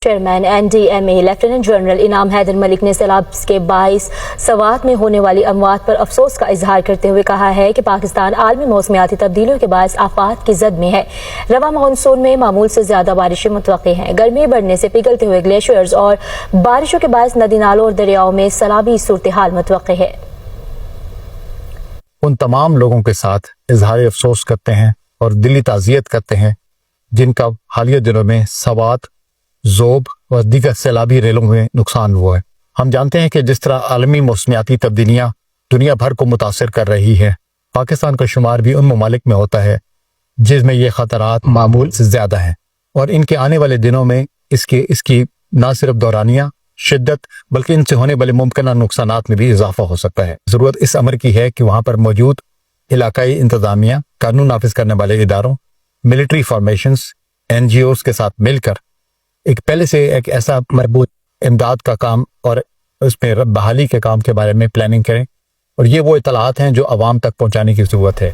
Chairman NDMA lieutenant general انعام حیدر ملک نے سیلاب کے باعث سوات میں ہونے والی اموات پر افسوس کا اظہار کرتے ہوئے کہا ہے کہ پاکستان عالمی موسمیاتی تبدیلیوں کے باعث آفات کی زد میں ہے۔ رواں مانسون میں معمول سے زیادہ بارشیں متوقع ہیں۔ گرمی بڑھنے سے پگھلتے ہوئے گلیشیئرز اور بارشوں کے باعث ندی نالوں اور دریاؤں میں سیلابی صورتحال متوقع ہے۔ ان تمام لوگوں کے ساتھ اظہار افسوس کرتے ہیں اور دلی تعزیت کرتے ہیں جن کا حالیہ دنوں میں سوات، ذوب اور دیگر سیلابی ریلوں میں نقصان ہوا ہے۔ ہم جانتے ہیں کہ جس طرح عالمی موسمیاتی تبدیلیاں دنیا بھر کو متاثر کر رہی ہیں، پاکستان کا شمار بھی ان ممالک میں ہوتا ہے جس میں یہ خطرات معمول سے زیادہ ہیں، اور ان کے آنے والے دنوں میں اس کی نہ صرف دورانیہ شدت بلکہ ان سے ہونے والے ممکنہ نقصانات میں بھی اضافہ ہو سکتا ہے۔ ضرورت اس امر کی ہے کہ وہاں پر موجود علاقائی انتظامیہ، قانون نافذ کرنے والے اداروں، ملٹری فارمیشنز، NGOs کے ساتھ مل کر پہلے سے ایک ایسا مربوط امداد کا کام اور اس میں بحالی کے کام کے بارے میں پلاننگ کریں، اور یہ وہ اطلاعات ہیں جو عوام تک پہنچانے کی ضرورت ہے۔